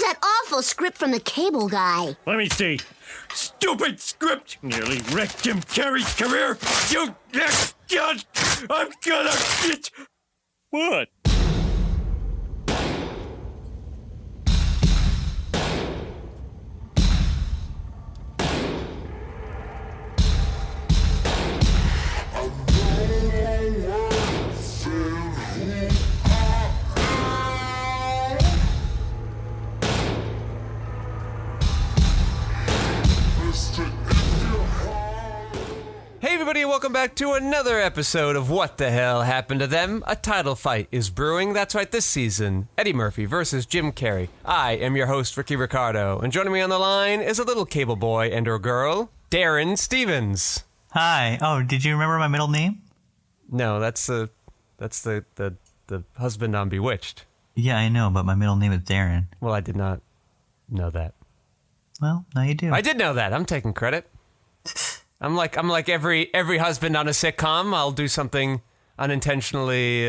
that awful script from the cable guy? Let me see. Stupid script! Nearly wrecked Jim Carrey's career! You... God! I'm gonna... What? Hey everybody, welcome back to another episode of What the Hell Happened to Them? A title fight is brewing. That's right, this season, Eddie Murphy versus Jim Carrey. I am your host, Ricardo, and joining me on the line is a little cable boy and or girl, Darren Stevens. Hi. Oh, did you remember my middle name? No, that's the husband on Bewitched. Yeah, I know, but my middle name is Darren. Well, I did not know that. Well, now you do. I did know that. I'm taking credit. I'm like every husband on a sitcom. I'll do something unintentionally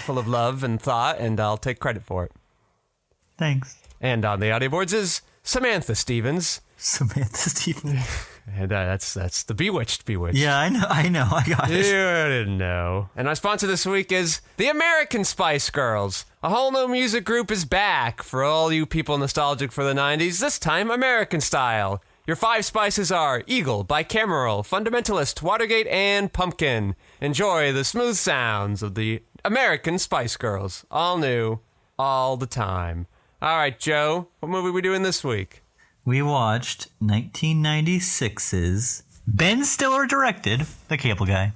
full of love and thought, and I'll take credit for it. Thanks. And on the audio boards is Samantha Stevens. Samantha Stevens. And that's the Bewitched. Yeah, I know. I got it. You didn't know. And our sponsor this week is the American Spice Girls. A whole new music group is back for all you people nostalgic for the 90s, this time American style. Your 5 spices are Eagle, Bicameral, Fundamentalist, Watergate, and Pumpkin. Enjoy the smooth sounds of the American Spice Girls. All new, all the time. All right, Joe, what movie are we doing this week? We watched 1996's Ben Stiller directed The Cable Guy.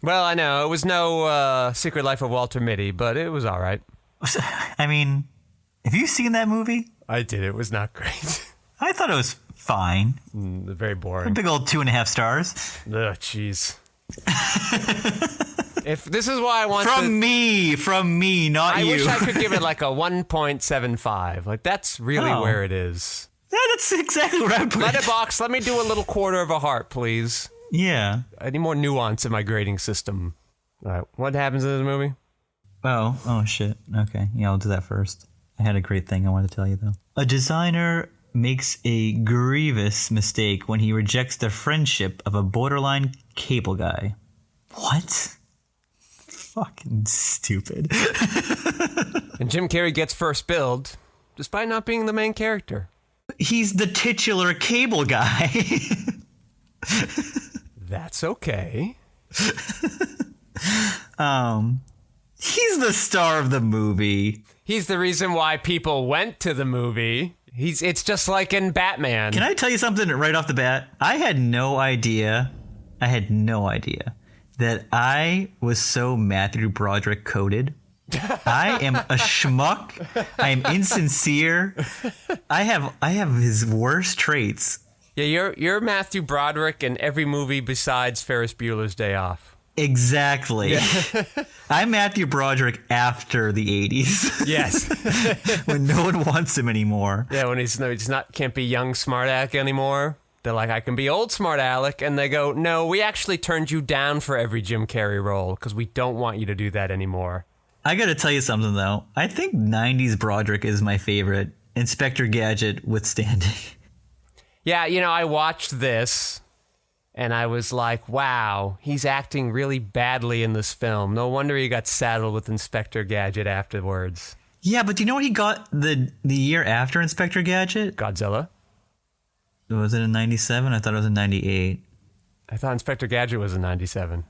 Well, I know, it was no Secret Life of Walter Mitty, but it was all right. I mean, have you seen that movie? I did. It was not great. I thought it was fine. Very A boring. big old 2.5 stars. Ugh, jeez. If this is why I want From me, not I you. wish I could give it like a 1.75. Like, that's really where it is. Yeah, that's exactly what I would put it. Letterboxd, let me do a little quarter of a heart, please. Yeah. I need more nuance in my grading system. All right, what happens in this movie? Oh shit. Okay, yeah, I'll do that first. I had a great thing I wanted to tell you, though. A designer makes a grievous mistake when he rejects the friendship of a borderline cable guy. What? Fucking stupid. And Jim Carrey gets first billed, despite not being the main character. He's the titular cable guy. That's okay. He's the star of the movie. He's the reason why people went to the movie. It's just like in Batman. Can I tell you something right off the bat? I had no idea that I was so Matthew Broderick coded. I am a schmuck. I am insincere. I have his worst traits. Yeah, you're Matthew Broderick in every movie besides Ferris Bueller's Day Off. Exactly. Yeah. I'm Matthew Broderick after the 80s. Yes. When no one wants him anymore. Yeah, when he's not can't be young smart aleck anymore. They're like, I can be old smart aleck, and they go, no, we actually turned you down for every Jim Carrey role because we don't want you to do that anymore. I gotta tell you something though. I think 90s Broderick is my favorite. Inspector Gadget withstanding. Yeah, I watched this. And I was like, wow, he's acting really badly in this film. No wonder he got saddled with Inspector Gadget afterwards. Yeah, but do you know what he got the year after Inspector Gadget? Godzilla. Was it in 97? I thought it was in 98. I thought Inspector Gadget was in 97.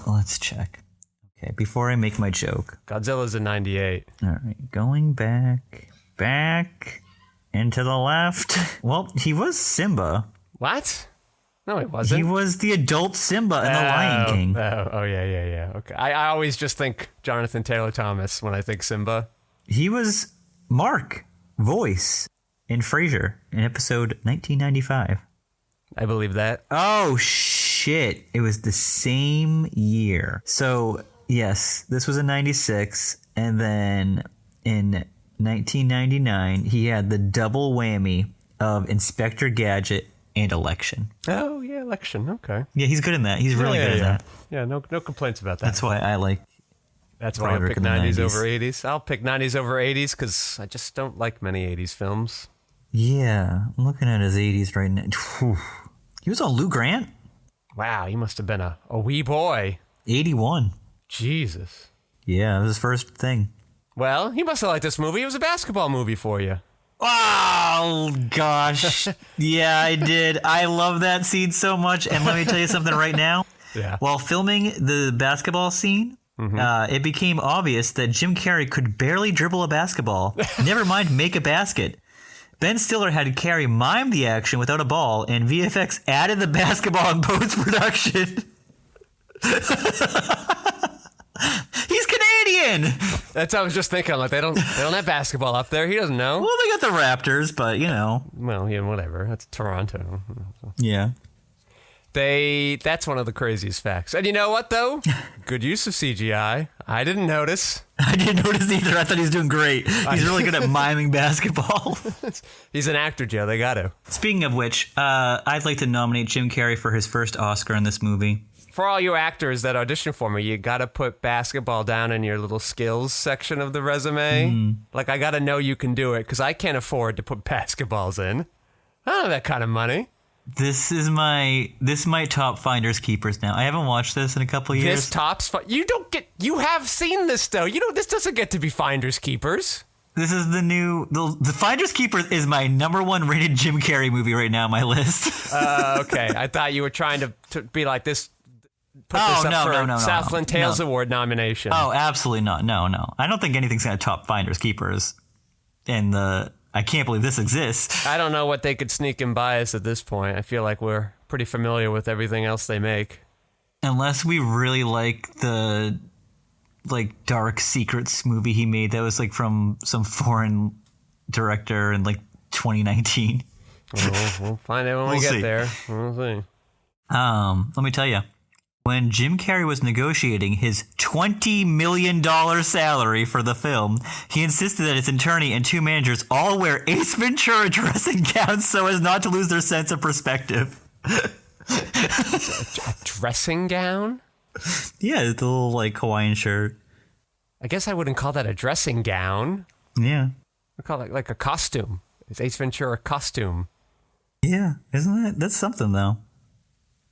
Let's check. Okay, before I make my joke. Godzilla's in 98. All right, going back, and to the left. Well, he was Simba. What? No, he wasn't. He was the adult Simba in The Lion King. Yeah. Okay. I always just think Jonathan Taylor Thomas when I think Simba. He was Mark, voice, in Frasier in episode 1995. I believe that. Oh, shit. It was the same year. So, yes, this was in 96. And then in 1999, he had the double whammy of Inspector Gadget and Election. Oh, yeah, Election. Okay. Yeah, he's good in that. He's really good in that. Yeah, no complaints about that. That's why I like That's why I Broderick pick in the 90s 90s. over 80s. I'll pick 90s over 80s because I just don't like many 80s films. Yeah, I'm looking at his 80s right now. Whew. He was on Lou Grant? Wow, he must have been a wee boy. 81. Jesus. Yeah, it was his first thing. Well, he must have liked this movie. It was a basketball movie for you. Oh, gosh. Yeah, I did. I love that scene so much. And let me tell you something right now. Yeah. While filming the basketball scene, it became obvious that Jim Carrey could barely dribble a basketball, never mind make a basket. Ben Stiller had Carrey mime the action without a ball, and VFX added the basketball in post-production. He's Canadian! That's what I was just thinking. I'm like, they don't have basketball up there. He doesn't know. Well, they got the Raptors, but, you know. Well, yeah, whatever. That's Toronto. Yeah. That's one of the craziest facts. And you know what, though? Good use of CGI. I didn't notice. I didn't notice either. I thought he was doing great. He's really good at miming basketball. He's an actor, Joe. They got to. Speaking of which, I'd like to nominate Jim Carrey for his first Oscar in this movie. For all you actors that audition for me, you got to put basketball down in your little skills section of the resume. Like, I got to know you can do it because I can't afford to put basketballs in. I don't have that kind of money. This might top Finders Keepers now. I haven't watched this in a couple years. This tops. You have seen this though. You know this doesn't get to be Finders Keepers. This is the Finders Keepers is my number one rated Jim Carrey movie right now on my list. Okay, I thought you were trying to be like this. Put this up for Southland Tales Award nomination. Oh, absolutely not. No. I don't think anything's gonna top Finders Keepers. And I can't believe this exists. I don't know what they could sneak in bias at this point. I feel like we're pretty familiar with everything else they make. Unless we really like the Dark Secrets movie he made that was like from some foreign director in like 2019. We'll find out when we get there. We'll see. Let me tell you. When Jim Carrey was negotiating his $20 million salary for the film, he insisted that his attorney and two managers all wear Ace Ventura dressing gowns so as not to lose their sense of perspective. A dressing gown? Yeah, it's a little like Hawaiian shirt. I guess I wouldn't call that a dressing gown. Yeah. I call it like a costume. It's Ace Ventura costume. Yeah, isn't it? That's something though.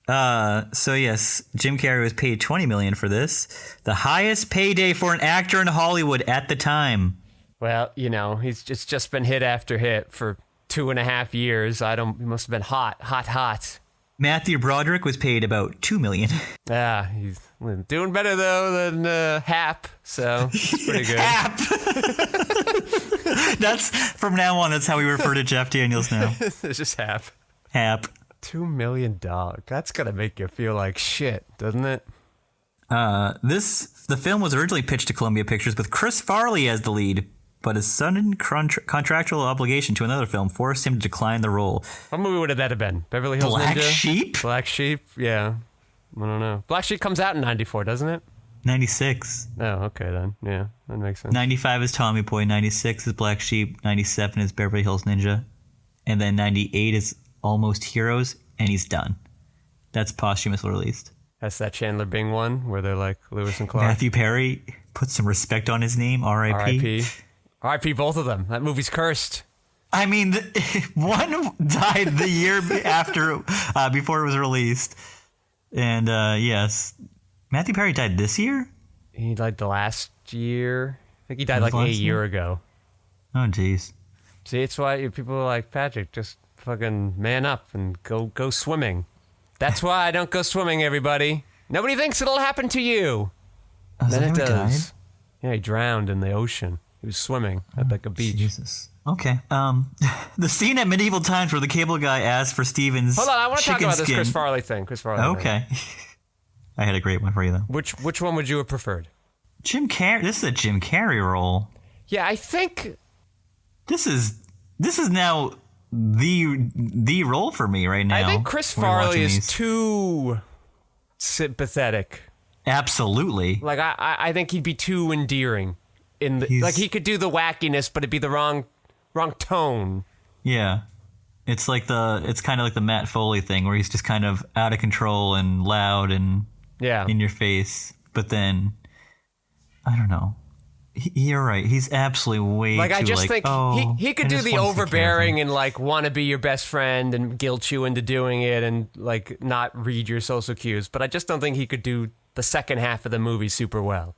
So yes, Jim Carrey was paid $20 million for this, the highest payday for an actor in Hollywood at the time. Well, you know, he's just been hit after hit for 2.5 years. He must have been hot. Matthew Broderick was paid about $2 million. Yeah, he's doing better though than Hap, so it's pretty good. Hap. That's from now on. That's how we refer to Jeff Daniels now. It's just Hap. Hap. $2 million. That's gotta make you feel like shit, doesn't it? The film was originally pitched to Columbia Pictures with Chris Farley as the lead, but his sudden contractual obligation to another film forced him to decline the role. What movie would that have been? Beverly Hills Black Ninja? Sheep? Black Sheep? Yeah. I don't know. Black Sheep comes out in 94, doesn't it? 96. Oh, okay then. Yeah, that makes sense. 95 is Tommy Boy, 96 is Black Sheep, 97 is Beverly Hills Ninja, and then 98 is Almost Heroes, and he's done. That's posthumously released. That's that Chandler Bing one where they're like Lewis and Clark. Matthew Perry, put some respect on his name, R.I.P. R.I.P. R.I.P. both of them. That movie's cursed. I mean, one died the year after, before it was released. And yes, Matthew Perry died this year? He died the last year. I think he died like a year ago. Oh, jeez. See, it's why people are like, Patrick, just fucking man up and go swimming. That's why I don't go swimming, everybody. Nobody thinks it'll happen to you. Oh, then it died? does. Yeah, he drowned in the ocean. He was swimming at like a beach. Jesus. Okay. The scene at medieval times where the cable guy asked for Steven's Hold on, I want to talk chicken about this skin. Chris Farley thing. Chris Farley. Okay. I had a great one for you though. Which one would you have preferred? Jim Carrey. This is a Jim Carrey role. Yeah, I think This is now the role for me right now. I think Chris Farley is too sympathetic. Absolutely. Like I think he'd be too endearing. Like he could do the wackiness, but it'd be the wrong tone. Yeah. It's kind of like the Matt Foley thing where he's just kind of out of control and loud and in your face. But then I don't know. You're right. He's absolutely way Like, too, I just think he could I do just the want to take care of overbearing him. and, like, want to be your best friend and guilt you into doing it and, like, not read your social cues. But I just don't think he could do the second half of the movie super well.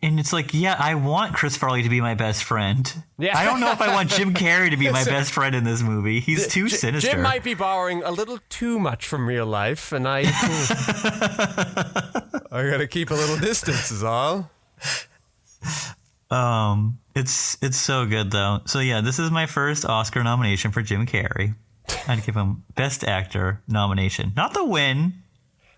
And it's like, yeah, I want Chris Farley to be my best friend. Yeah. I don't know if I want Jim Carrey to be my best friend in this movie. He's too sinister. Jim might be borrowing a little too much from real life, and I gotta keep a little distance is all. It's so good though. So yeah, this is my first Oscar nomination for Jim Carrey. I'd give him Best Actor nomination, not the win.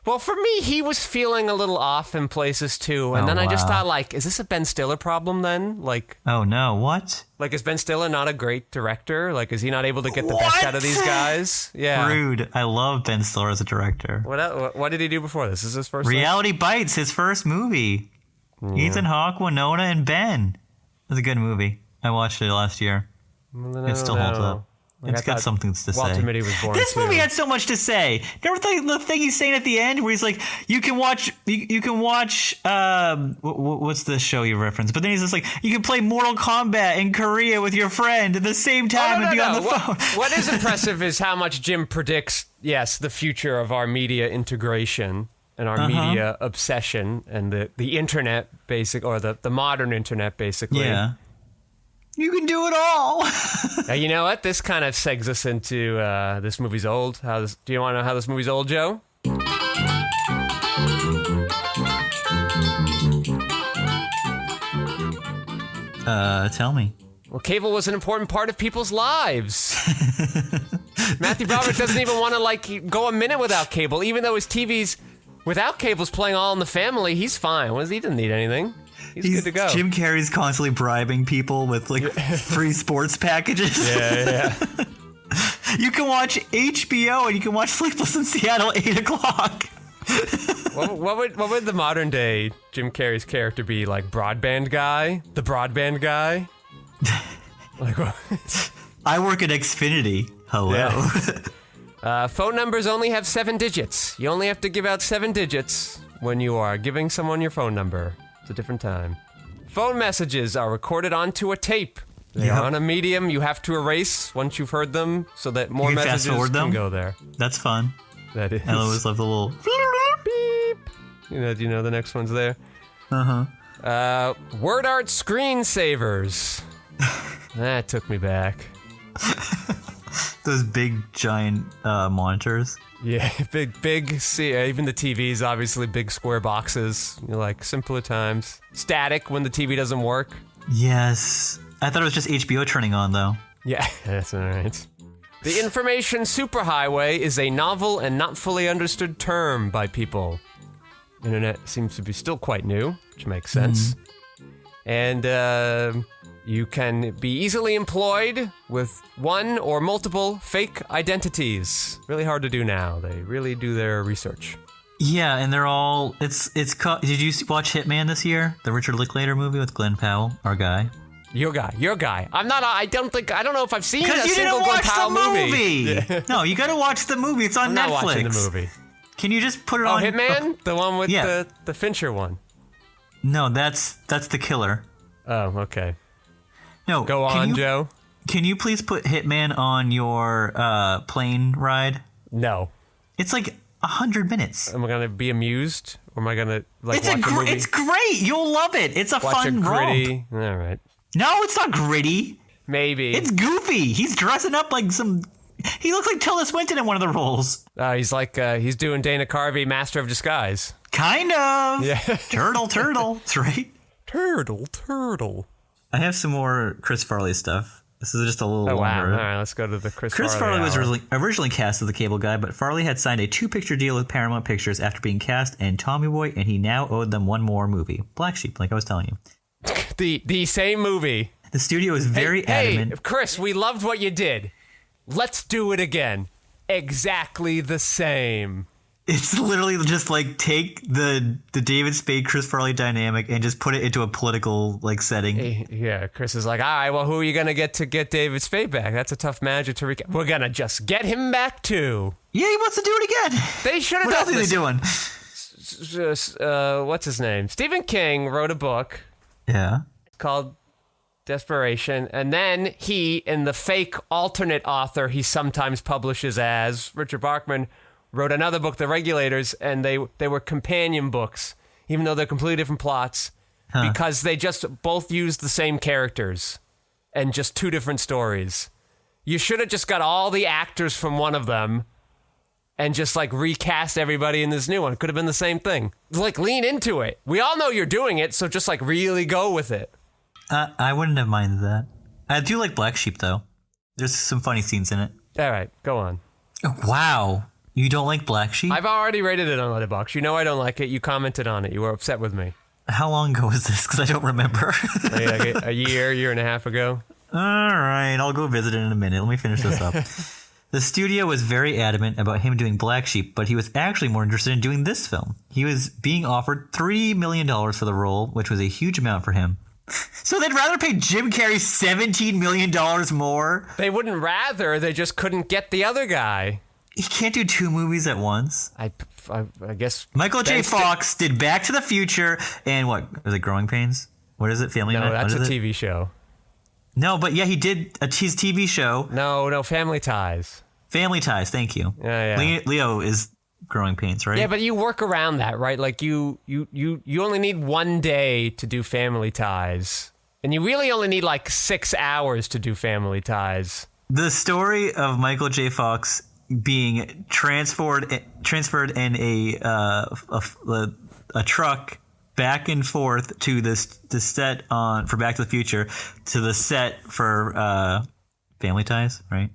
Well, for me, he was feeling a little off in places too, and then I just wow. thought, like, is this a Ben Stiller problem then? Like, Oh no, what? is Ben Stiller not a great director? Like, is he not able to get the best What? out of these guys? Yeah. Rude. I love Ben Stiller as a director. What did he do before this? Is his first? Reality Bites, his first movie. Ethan Hawke, Winona, and Ben. It was a good movie. I watched it last year. It still holds up. Like, It's I got thought something to Walter say. Mitty was born This too. movie had so much to say. Remember the thing he's saying at the end, where he's like, "You can watch, you can watch, what's the show you referenced?" But then he's just like, "You can play Mortal Kombat in Korea with your friend at the same time and be on the phone." What is impressive is how much Jim predicts, yes, the future of our media integration and our media obsession and the internet, or the modern internet, basically. Yeah. You can do it all. Now, you know what? This kind of segs us into this movie's old. Do you want to know how this movie's old, Joe? Tell me. Well, cable was an important part of people's lives. Matthew Broderick doesn't even want to go a minute without cable, even though his TV's without cable's playing All in the Family. He's fine. He didn't need anything. He's good to go. Jim Carrey's constantly bribing people with free sports packages. Yeah. You can watch HBO and you can watch Sleepless in Seattle 8 o'clock. What would the modern day Jim Carrey's character be? Like broadband guy? The broadband guy? Like what? I work at Xfinity. Hello. Yeah. Phone numbers only have 7 digits. You only have to give out 7 digits when you are giving someone your phone number. It's a different time. Phone messages are recorded onto a tape. They are on a medium you have to erase once you've heard them so that more You can messages fast-forward can them? go there. That's fun. That is. I always love the little beep. Do you know the next one's there? Word art screensavers. That took me back. those big giant monitors. Yeah, big. See, even the TVs, obviously big square boxes. Simpler times. Static when the TV doesn't work. Yes. I thought it was just HBO turning on, though. Yeah, that's all right. The information superhighway is a novel and not fully understood term by people. Internet seems to be still quite new, which makes sense. And you can be easily employed with one or multiple fake identities. Really hard to do now. They really do their research. Yeah, and they're all. It's called. Did you watch Hitman this year? The Richard Linklater movie with Glenn Powell, our guy. Your guy. I'm not. I don't know if I've seen a Because you single didn't Glenn watch Powell the movie. movie. No, you got to watch the movie. It's on I'm Netflix. not watching the movie. Can you just put it Oh, on? Hitman, the one with Yeah. the Fincher one. No, that's the killer. Oh, okay. No, Go on, Joe. Can you please put Hitman on your plane ride? No. It's like 100 minutes. Am I gonna be amused, or am I gonna watch a movie? It's great. You'll love it. It's a Watch fun a gritty. romp. All right. No, it's not gritty. Maybe. It's goofy. He's dressing up like some. He looks like Tilda Swinton in one of the roles. He's doing Dana Carvey, Master of Disguise. Kind of. Yeah. Turtle. That's right. Turtle. I have some more Chris Farley stuff. This is just a little Oh, wow. longer. All right, let's go to the Chris Farley was hour. originally cast as the cable guy, but Farley had signed a 2-picture deal with Paramount Pictures after being cast in Tommy Boy, and he now owed them one more movie, Black Sheep, like I was telling you. The same movie. The studio is very adamant. Hey, Chris, we loved what you did. Let's do it again. Exactly the same. It's literally just take the David Spade Chris Farley dynamic and just put it into a political setting. Yeah, Chris is like, all right, well, who are you going to get David Spade back? That's a tough manager to recap. We're going to just get him back too. Yeah, he wants to do it again. They should have What done else are they this. doing? What's his name? Stephen King wrote a book Yeah. It's called Desperation. And then he, and the fake alternate author he sometimes publishes as, Richard Bachman, wrote another book, The Regulators, and they were companion books, even though they're completely different plots, because they just both used the same characters and just two different stories. You should have just got all the actors from one of them and just like recast everybody in this new one. It could have been the same thing. Like, lean into it. We all know you're doing it, so just like really go with it. I wouldn't have minded that. I do like Black Sheep, though. There's some funny scenes in it. All right, go on. Wow. You don't like Black Sheep? I've already rated it on Letterboxd. You know I don't like it. You commented on it. You were upset with me. How long ago was this? Because I don't remember. Like a year and a half ago. All right, I'll go visit it in a minute. Let me finish this up. The studio was very adamant about him doing Black Sheep, but he was actually more interested in doing this film. He was being offered $3 million for the role, which was a huge amount for him. So they'd rather pay Jim Carrey $17 million more? They wouldn't rather. They just couldn't get the other guy. He can't do two movies at once. I guess... Michael J. Fox did Back to the Future and what? Was it Growing Pains? What is it? Family No, Night? that's a TV show. No, but yeah, he did his TV show. No, Family Ties. Family Ties, thank you. Yeah. Leo is Growing Pains, right? Yeah, but you work around that, right? Like you only need one day to do Family Ties. And you really only need like 6 hours to do Family Ties. The story of Michael J. Fox being transferred in a truck back and forth to the set for Back to the Future to the set for Family Ties, right?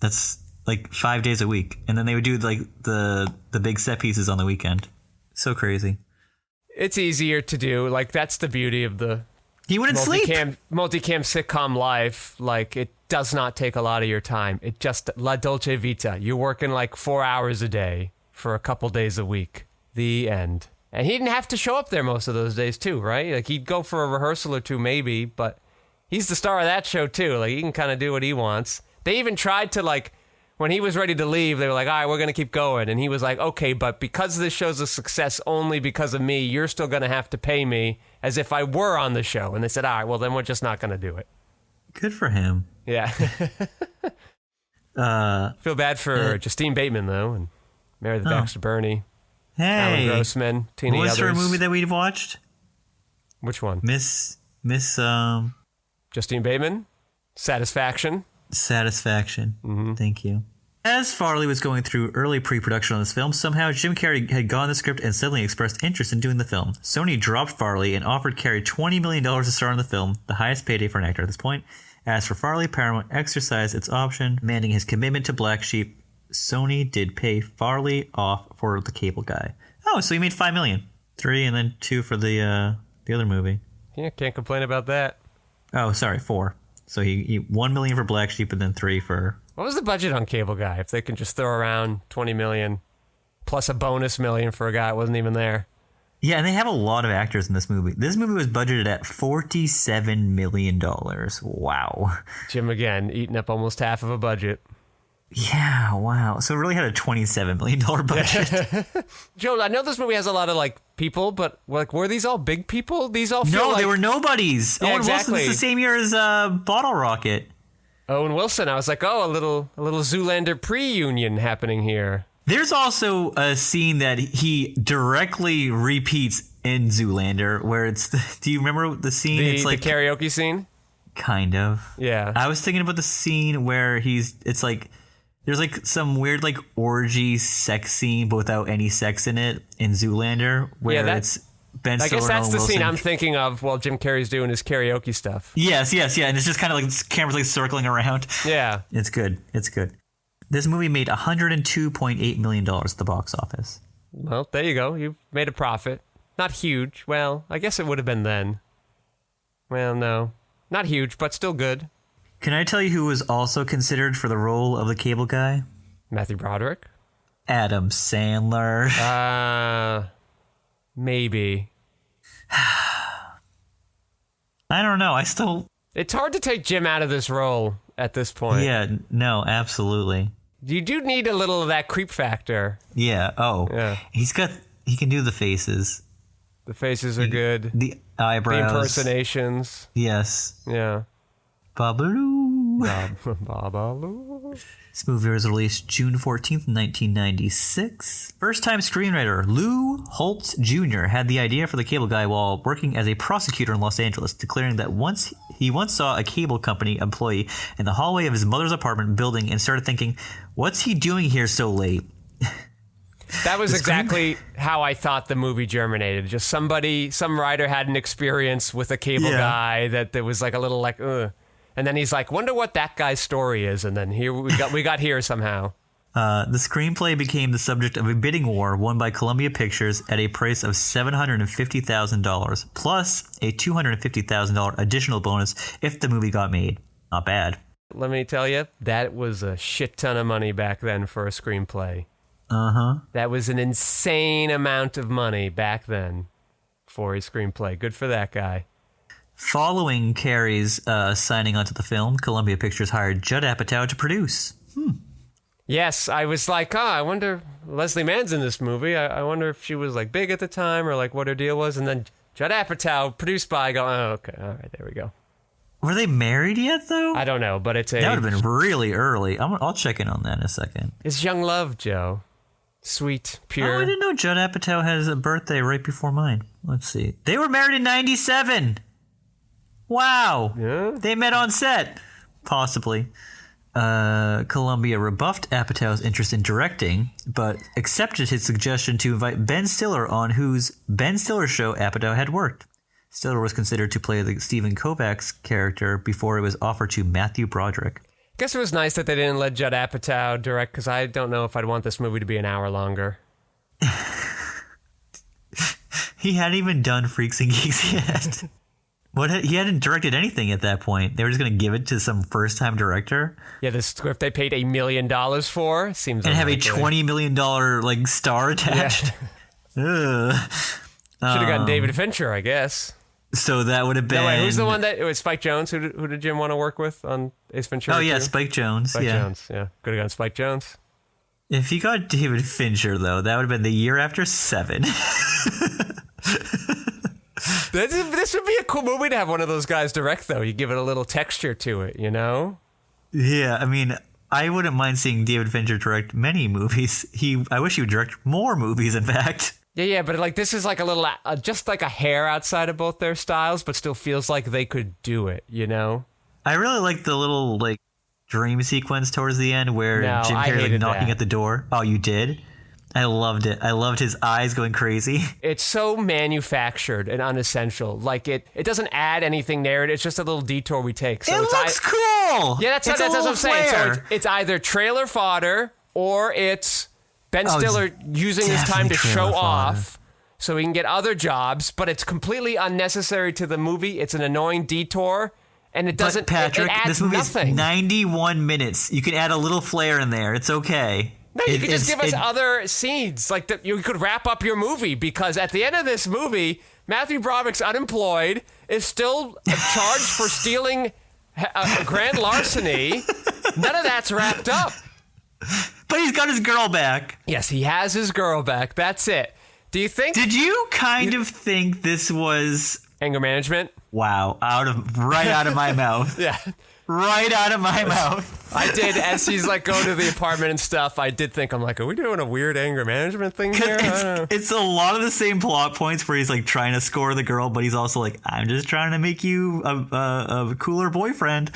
That's like 5 days a week, and then they would do like the big set pieces on the weekend. So crazy. It's easier to do. Like, that's the beauty of the he wouldn't sleep. Multicam sitcom life. Like, it does not take a lot of your time. It just La Dolce Vita. You're working like 4 hours a day for a couple days a week. The end. And he didn't have to show up there most of those days too, right? Like, he'd go for a rehearsal or two maybe, but he's the star of that show too. Like, he can kind of do what he wants. They even tried to, like, when he was ready to leave, they were like, all right, we're going to keep going. And he was like, okay, but because this show's a success only because of me, you're still going to have to pay me as if I were on the show. And they said, all right, well, then we're just not going to do it. Good for him. Yeah. Feel bad for Justine Bateman, though, and Mary the Baxter Burney, Alan Grossman, Tina what was others. her movie that we watched? Which one? Miss Justine Bateman? Satisfaction. Mm-hmm. Thank you. As Farley was going through early pre-production on this film, somehow Jim Carrey had gotten the script and suddenly expressed interest in doing the film. Sony dropped Farley and offered Carrey $20 million to star in the film, the highest payday for an actor at this point. As for Farley, Paramount exercised its option, demanding his commitment to Black Sheep. Sony did pay Farley off for The Cable Guy. Oh, so he made $5 million. $3 million and then $2 million for the other movie. Yeah, can't complain about that. Oh, sorry, $4 million. So he $1 million for Black Sheep and then $3 million for... What was the budget on Cable Guy? If they can just throw around $20 million plus a bonus $1 million for a guy that wasn't even there. Yeah, and they have a lot of actors in this movie. This movie was budgeted at $47 million. Wow. Jim, again, eating up almost half of a budget. Yeah, wow. So it really had a $27 million budget. Joe, I know this movie has a lot of, like, people, but, like, were these all big people? These all feel No, they were nobodies. Yeah, Owen exactly. Wilson's the same year as Bottle Rocket. Owen Wilson. I was like, oh, a little Zoolander pre-union happening here. There's also a scene that he directly repeats in Zoolander where it's... do you remember the scene? It's like the karaoke scene? Kind of. Yeah. I was thinking about the scene where it's like... There's like some weird like orgy sex scene but without any sex in it in Zoolander where it's Ben Stiller. I guess that's and the Wilson. scene I'm thinking of while Jim Carrey's doing his karaoke stuff. Yes, and it's just kind of like this camera's like circling around. Yeah. It's good. This movie made $102.8 million at the box office. Well, there you go. You made a profit. Not huge. Well, I guess it would have been then. Well, no. Not huge, but still good. Can I tell you who was also considered for the role of the Cable Guy? Matthew Broderick? Adam Sandler. Maybe. I don't know. It's hard to take Jim out of this role at this point. Yeah, no, absolutely. You do need a little of that creep factor. Yeah. Oh. Yeah. He can do the faces. The faces are good. eyebrows. The impersonations. Yes. Yeah. Babaloo. Babaloo. This movie was released June 14th, 1996. First-time screenwriter Lou Holtz Jr. had the idea for the cable guy while working as a prosecutor in Los Angeles, declaring that he once saw a cable company employee in the hallway of his mother's apartment building and started thinking, what's he doing here so late? That was exactly how I thought the movie germinated. Just some writer had an experience with a cable guy that there was like a little like, ugh. And then he's like, wonder what that guy's story is. And then here we got here somehow. The screenplay became the subject of a bidding war won by Columbia Pictures at a price of $750,000, plus a $250,000 additional bonus if the movie got made. Not bad. Let me tell you, that was a shit ton of money back then for a screenplay. Uh-huh. That was an insane amount of money back then for a screenplay. Good for that guy. Following Carrey's signing onto the film, Columbia Pictures hired Judd Apatow to produce. Yes, I was like, I wonder, Leslie Mann's in this movie. I wonder if she was like big at the time or like what her deal was. And then Judd Apatow, produced by, I go, oh, okay, all right, there we go. Were they married yet, though? I don't know, but that would have been really early. I'll check in on that in a second. It's young love, Joe. Sweet, pure. Oh, I didn't know Judd Apatow has a birthday right before mine. Let's see. They were married in 97. Wow. Yeah. They met on set. Possibly. Columbia rebuffed Apatow's interest in directing, but accepted his suggestion to invite Ben Stiller on whose Ben Stiller show Apatow had worked. Stiller was considered to play the Stephen Kovacs character before it was offered to Matthew Broderick. I guess it was nice that they didn't let Judd Apatow direct, because I don't know if I'd want this movie to be an hour longer. He hadn't even done Freaks and Geeks yet. He hadn't directed anything at that point. They were just going to give it to some first-time director. Yeah, the script they paid $1 million for seems and unlikely. Have a $20 million star attached. Yeah. Should have gotten David Fincher, I guess. So that would have been. No, wait, who's the one that it was Spike Jonze? Who did Jim want to work with on Ace Ventura? Oh yeah, 2? Spike Jonze. Spike Jonze, yeah. Could have gone Spike Jonze. If you got David Fincher, though, that would have been the year after 7. This would be a cool movie to have one of those guys direct, though. You give it a little texture to it, you know? Yeah, I mean, I wouldn't mind seeing David Fincher direct many movies. I wish he would direct more movies, in fact. Yeah, but like this is like a little, just like a hair outside of both their styles, but still feels like they could do it, you know? I really like the little, dream sequence towards the end where Jim Carrey knocking at the door. Oh, you did? I loved it. I loved his eyes going crazy. It's so manufactured and unessential. Like it doesn't add anything narrative. It's just a little detour we take. So it looks cool. Yeah, that's what I'm saying. So it's either trailer fodder or it's Ben Stiller using his time to show off so he can get other jobs, but it's completely unnecessary to the movie. It's an annoying detour. And it doesn't. But Patrick, it adds this movie nothing. is 91 minutes. You can add a little flair in there. It's okay. No, you could just give us other scenes. You could wrap up your movie, because at the end of this movie, Matthew Broderick's unemployed, is still charged for stealing a grand larceny. None of that's wrapped up. But he's got his girl back. Yes, he has his girl back. That's it. Do you think... Did you kind of think this was... anger management? Wow. Right out of my mouth. Yeah. Right out of my mouth. I did, as he's going to the apartment and stuff, I did think, I'm like, are we doing a weird anger management thing here? It's a lot of the same plot points where he's trying to score the girl, but he's also like, I'm just trying to make you a cooler boyfriend.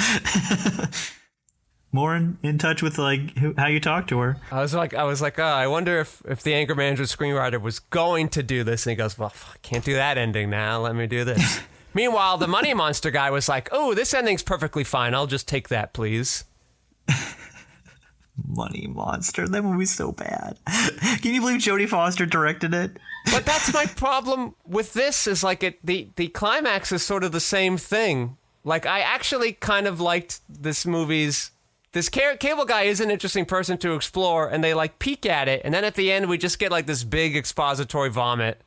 More in touch with how you talk to her. I was like, oh, I wonder if the anger management screenwriter was going to do this, and he goes, well, I can't do that ending now. Let me do this. Meanwhile, the Money Monster guy was like, oh, this ending's perfectly fine. I'll just take that, please. Money Monster. That movie's so bad. Can you believe Jodie Foster directed it? But that's my problem with this, is the climax is sort of the same thing. I actually kind of liked this movie's... This cable guy is an interesting person to explore, and they peek at it, and then at the end we just get this big expository vomit,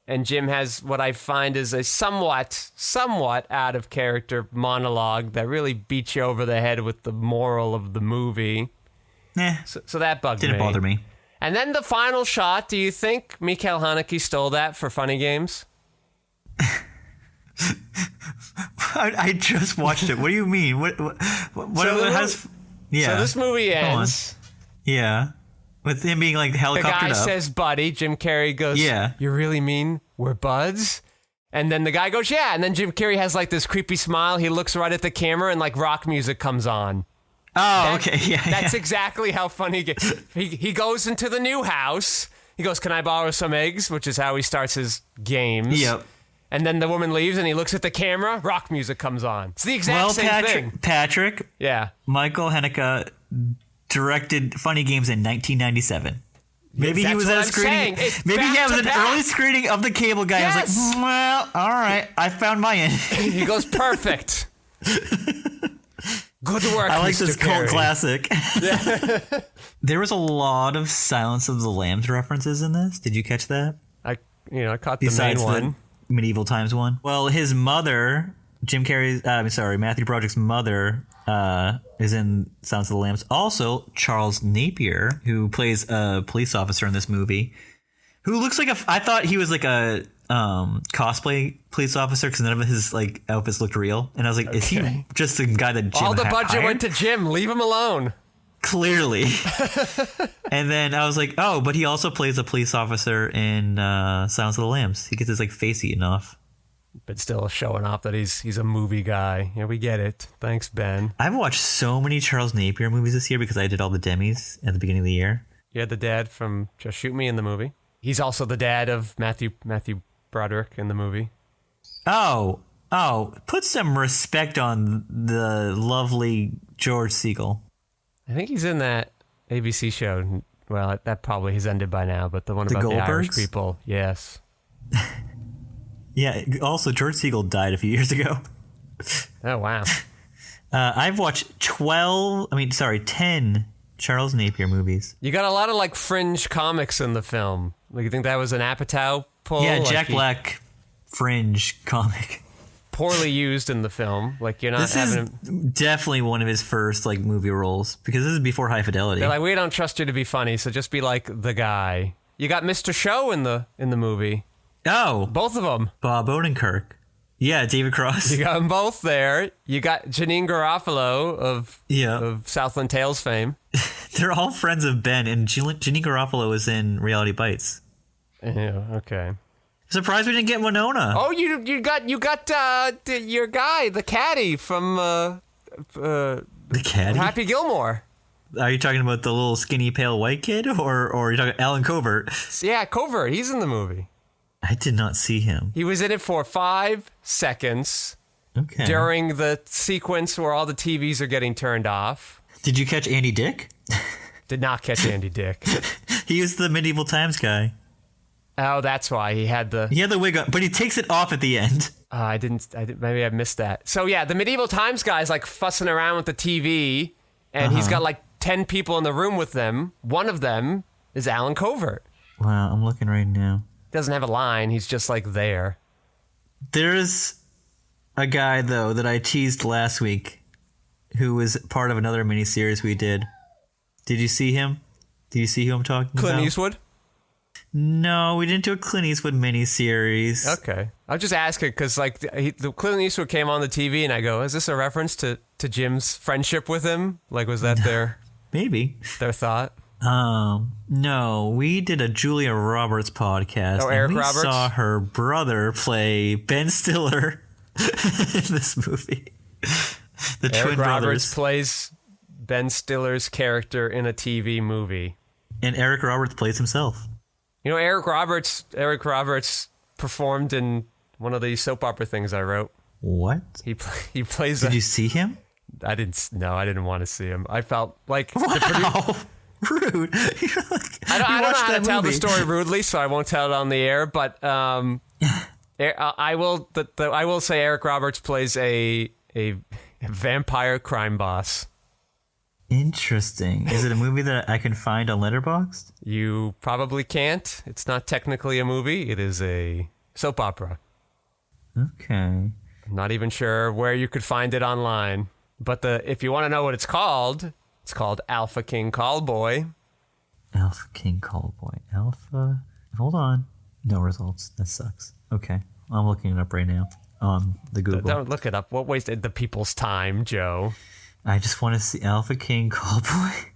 and Jim has what I find is a somewhat out of character monologue that really beats you over the head with the moral of the movie. So that bugged me. Didn't bother me. And then the final shot, do you think Mikhail Haneke stole that for Funny Games? I just watched it. What do you mean? What yeah. So this movie ends. Yeah. With him being like The helicoptered guy up. says, buddy. Jim Carrey goes, Yeah. You really mean we're buds? And then the guy goes, yeah. And then Jim Carrey has like this creepy smile. He looks right at the camera and like rock music comes on. Oh, okay. Yeah. That's exactly how funny he gets. He goes into the new house. He goes, can I borrow some eggs? Which is how he starts his games. Yep. And then the woman leaves and he looks at the camera. Rock music comes on. It's the exact same thing. Patrick. Yeah. Michael Haneke directed Funny Games in 1997. Maybe he was at a screening. Maybe he was an early screening of The Cable Guy. Yes. I was like, well, all right, I found my end. He goes, perfect. Good work, I like Mr. this Carrey. cult classic. There was a lot of Silence of the Lambs references in this. Did you catch that? I caught Besides the main one. the medieval times one. Well, his mother, Matthew Broderick's mother, is in Silence of the Lambs. Also, Charles Napier, who plays a police officer in this movie, who looks like I thought he was like a cosplay police officer because none of his like outfits looked real, and I was like, is he just the guy that Jim All the budget hired? went to Jim. Leave him alone. Clearly. And then I was like, oh, but he also plays a police officer in Silence of the Lambs. He gets his like face eaten off. But still showing off that he's a movie guy. Yeah, we get it. Thanks, Ben. I've watched so many Charles Napier movies this year because I did all the demis at the beginning of the year. You had the dad from Just Shoot Me in the movie. He's also the dad of Matthew Broderick in the movie. Oh, put some respect on the lovely George Segal. I think he's in that ABC show. Well, that probably has ended by now, but the one about the Irish Goldbergs? people. Yes. Yeah, also George Segal died a few years ago. Oh, wow. I've watched 10 Charles Napier movies. You got a lot of like fringe comics in the film. Like, you think that was an Apatow pull? Yeah, Like, Jack Black fringe comic. Poorly used in the film. Like, you're not This is definitely one of his first like movie roles because this is before High Fidelity. They're like, we don't trust you to be funny, so just be like the guy. You got Mr. Show in the movie. Oh, Both of them. Bob Odenkirk. Yeah, David Cross. You got them both there. You got Janine Garofalo of Southland Tales fame. They're all friends of Ben, and Janine Garofalo is in Reality Bites. Yeah, okay. Surprised we didn't get Winona. Oh, you got your guy, the caddy from The caddy? Happy Gilmore. Are you talking about the little skinny pale white kid, or are you talking Alan Covert? Yeah, Covert. He's in the movie. I did not see him. He was in it for 5 seconds Okay. during the sequence where all the TVs are getting turned off. Did you catch Andy Dick? Did not catch Andy Dick. He was the medieval times guy. Oh, that's why he had the. He had the wig on, but he takes it off at the end. I didn't. Maybe I missed that. So yeah, the medieval times guy's like fussing around with the TV, and he's got like 10 people in the room with them. One of them is Alan Covert. Wow, I'm looking right now. Doesn't have a line. He's just like there. There's a guy, though, that I teased last week who was part of another miniseries we did. Did you see him? Do you see who I'm talking about? Clint Eastwood. No, we didn't do a Clint Eastwood miniseries. Okay, I'll just ask it because like the Clint Eastwood came on the TV, and I go, "Is this a reference to Jim's friendship with him? Like, was that their Maybe. thought?" No, we did a Julia Roberts podcast. Oh, Eric and we Roberts? saw her brother play Ben Stiller in this movie. The Eric twin Roberts brothers. plays Ben Stiller's character in a TV movie. And Eric Roberts plays himself. You know, Eric Roberts performed in one of these soap opera things I wrote. What? He plays. Did you see him? I didn't want to see him. I felt like Wow. Rude. I don't know how to tell the story rudely, so I won't tell it on the air. But I will say Eric Roberts plays a vampire crime boss. Interesting. Is it a movie that I can find on Letterboxd? You probably can't. It's not technically a movie. It is a soap opera. Okay. I'm not even sure where you could find it online. But if you want to know what it's called Alpha King Callboy. Alpha King Callboy. Alpha. Hold on. No results. That sucks. Okay. I'm looking it up right now. on the Google. Don't look it up. What wasted the people's time, Joe? I just want to see Alpha King Callboy.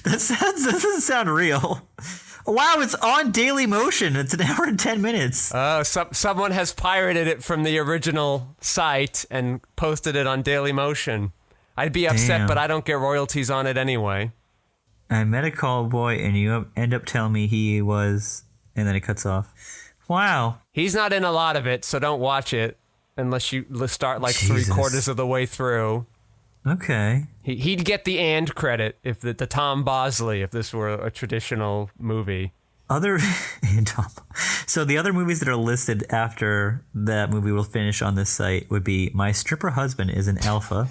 That doesn't sound real. Wow, it's on Daily Motion. It's an hour and 10 minutes. Someone has pirated it from the original site and posted it on Daily Motion. I'd be upset, Damn. but I don't get royalties on it anyway. I met a Callboy, and you end up telling me he was... And then it cuts off. Wow. He's not in a lot of it, so don't watch it unless you start like Jesus. 3/4 of the way through. Okay. He'd get the and credit if the Tom Bosley if this were a traditional movie. So the other movies that are listed after that movie we'll finish on this site would be My Stripper Husband is an Alpha.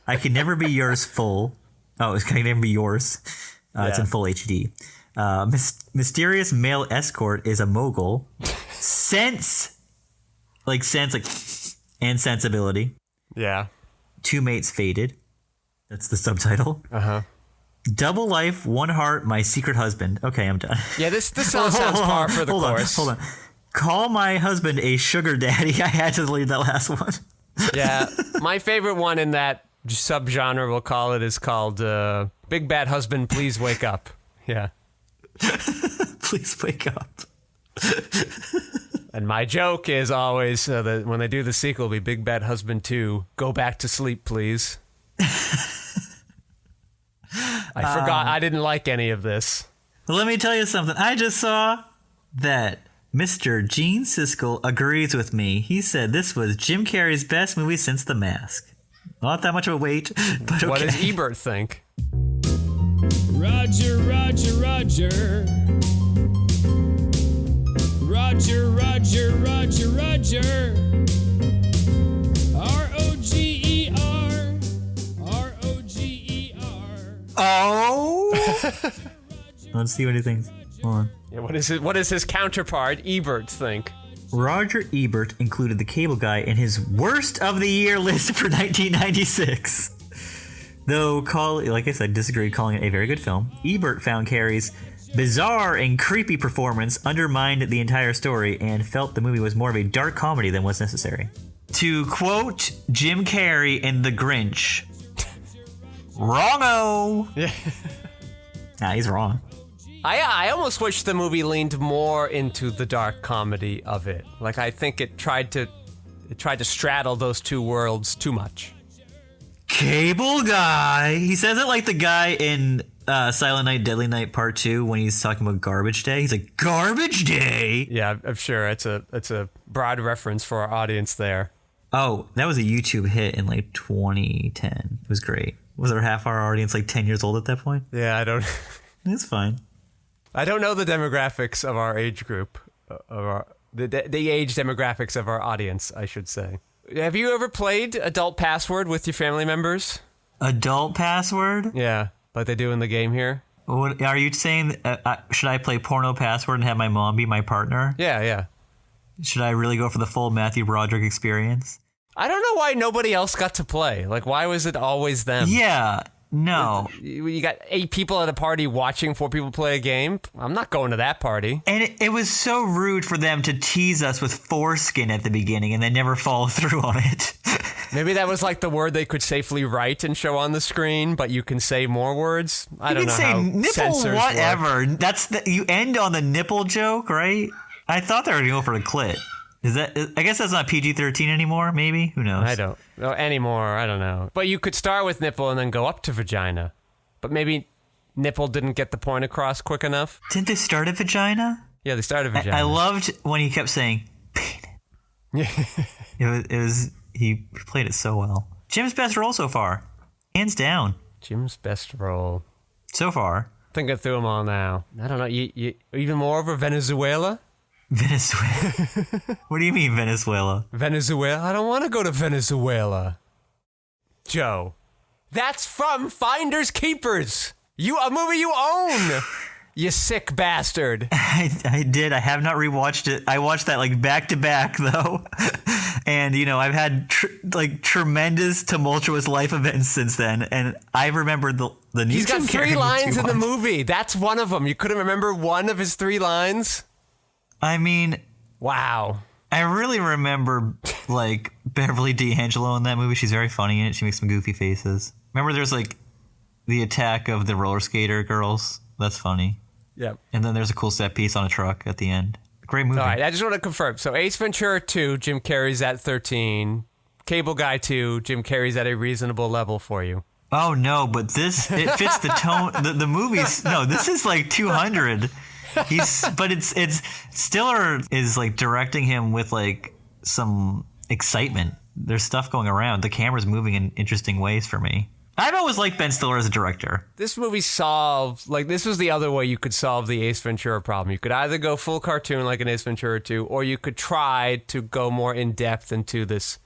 I Can Never Be Yours Full. Oh, it's Can Never Be Yours. It's in full HD. Mysterious Male Escort is a Mogul. Sense, and Sensibility. Yeah. Two Mates Faded. That's the subtitle. Uh-huh. Double Life, One Heart, My Secret Husband. Okay, I'm done. Yeah, this all sounds par for the course. Hold on. Call My Husband a Sugar Daddy. I had to leave that last one. Yeah, my favorite one in that subgenre, we'll call it, is called Big Bad Husband, Please Wake Up. Yeah. Please wake up. And my joke is always that when they do the sequel, it'll be Big Bad Husband 2, Go Back to Sleep, Please. I forgot. I didn't like any of this. Well, let me tell you something. I just saw that Mr. Gene Siskel agrees with me. He said this was Jim Carrey's best movie since The Mask. Not that much of a wait, but okay. What does Ebert think? Roger, Roger, Roger. Roger, Roger, Roger, Roger. R-O-G-E-R. R-O-G-E-R. Oh! Let's see what he thinks. Hold on. Yeah, what does his counterpart, Ebert, think? Roger Ebert included The Cable Guy in his worst of the year list for 1996. Though, like I said, disagreed, calling it a very good film, Ebert found Carrey's bizarre and creepy performance undermined the entire story and felt the movie was more of a dark comedy than was necessary. To quote Jim Carrey in The Grinch, wrong-o! Yeah. Nah, he's wrong. I almost wish the movie leaned more into the dark comedy of it. Like, I think it tried to straddle those two worlds too much. Cable Guy. He says it like the guy in Silent Night, Deadly Night Part 2 when he's talking about Garbage Day. He's like, Garbage Day? Yeah, I'm sure it's a broad reference for our audience there. Oh, that was a YouTube hit in like 2010. It was great. Was our half our audience like 10 years old at that point? Yeah, It's fine. I don't know the demographics of our age group, the age demographics of our audience, I should say. Have you ever played Adult Password with your family members? Adult Password? Yeah, like they do in the game here. What are you saying? Should I play Porno Password and have my mom be my partner? Yeah. Should I really go for the full Matthew Broderick experience? I don't know why nobody else got to play. Like, why was it always them? Yeah, no. You got 8 people at a party watching 4 people play a game? I'm not going to that party. And it was so rude for them to tease us with foreskin at the beginning and then never follow through on it. Maybe that was like the word they could safely write and show on the screen, but you can say more words. I don't know how nipple censors whatever. work. That's you end on the nipple joke, right? I thought they were going to go for the clit. I guess that's not PG-13 anymore, maybe? Who knows? I don't know anymore. I don't know. But you could start with nipple and then go up to vagina. But maybe nipple didn't get the point across quick enough. Didn't they start at vagina? Yeah, they started vagina. I loved when he kept saying, penis. It was he played it so well. Jim's best role so far. Hands down. Jim's best role. So far. Thinking through them all now. I don't know. You even more over Venezuela? Venezuela? What do you mean, Venezuela? Venezuela? I don't want to go to Venezuela. Joe, that's from Finders Keepers. A movie you own. You sick bastard. I did. I have not rewatched it. I watched that like back to back though. And I've had tremendous tumultuous life events since then. And I remember the new He's got Jim 3 Carrey lines in the months. movie. That's one of them. You couldn't remember one of his 3 lines? I mean, wow. I really remember, like, Beverly D'Angelo in that movie. She's very funny in it. She makes some goofy faces. Remember there's, like, the attack of the roller skater girls? That's funny. Yeah. And then there's a cool set piece on a truck at the end. Great movie. All right, I just want to confirm. So Ace Ventura 2, Jim Carrey's at 13. Cable Guy 2, Jim Carrey's at a reasonable level for you. Oh, no, but it fits the tone. The movie's, no, this is like 200. But it's Stiller is like directing him with like some excitement. There's stuff going around. The camera's moving in interesting ways for me. I've always liked Ben Stiller as a director. This movie solved, like, this was the other way you could solve the Ace Ventura problem. You could either go full cartoon like an Ace Ventura 2, or you could try to go more in depth into this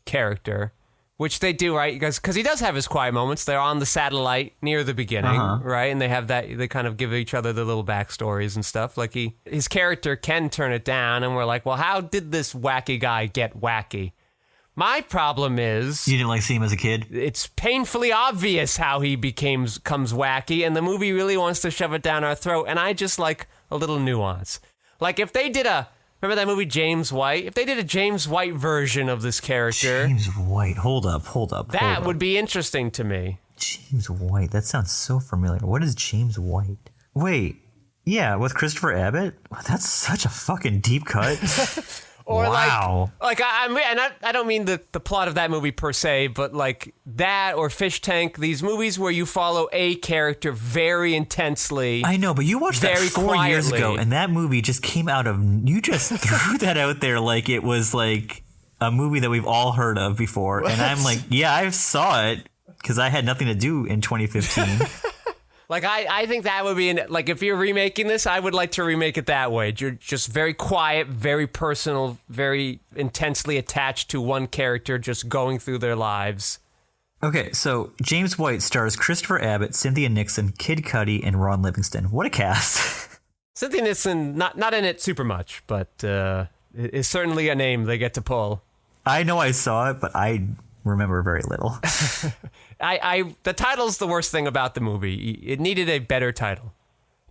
character, which they do, right? Because he does have his quiet moments. They're on the satellite near the beginning, right? And they have that, they kind of give each other the little backstories and stuff. Like his character can turn it down, and we're like, well, how did this wacky guy get wacky? My problem is... You didn't like seeing him as a kid? It's painfully obvious how he comes wacky, and the movie really wants to shove it down our throat, and I just like a little nuance. Like, if they did remember that movie James White? If they did a James White version of this character... James White. Hold up. That would be interesting to me. James White. That sounds so familiar. What is James White? Wait. Yeah, with Christopher Abbott? That's such a fucking deep cut. Or wow. I don't mean the plot of that movie per se, but like that or Fish Tank, these movies where you follow a character very intensely. I know, but you watched that very 4 years ago, and that movie just came out of... You just threw that out there like it was like a movie that we've all heard of before. And I'm like, yeah, I saw it because I had nothing to do in 2015. Like, I think that would be, like, if you're remaking this, I would like to remake it that way. You're just very quiet, very personal, very intensely attached to one character, just going through their lives. Okay, so James White stars Christopher Abbott, Cynthia Nixon, Kid Cudi, and Ron Livingston. What a cast. Cynthia Nixon, not in it super much, but is certainly a name they get to pull. I know I saw it, but I remember very little. The title's the worst thing about the movie. It needed a better title,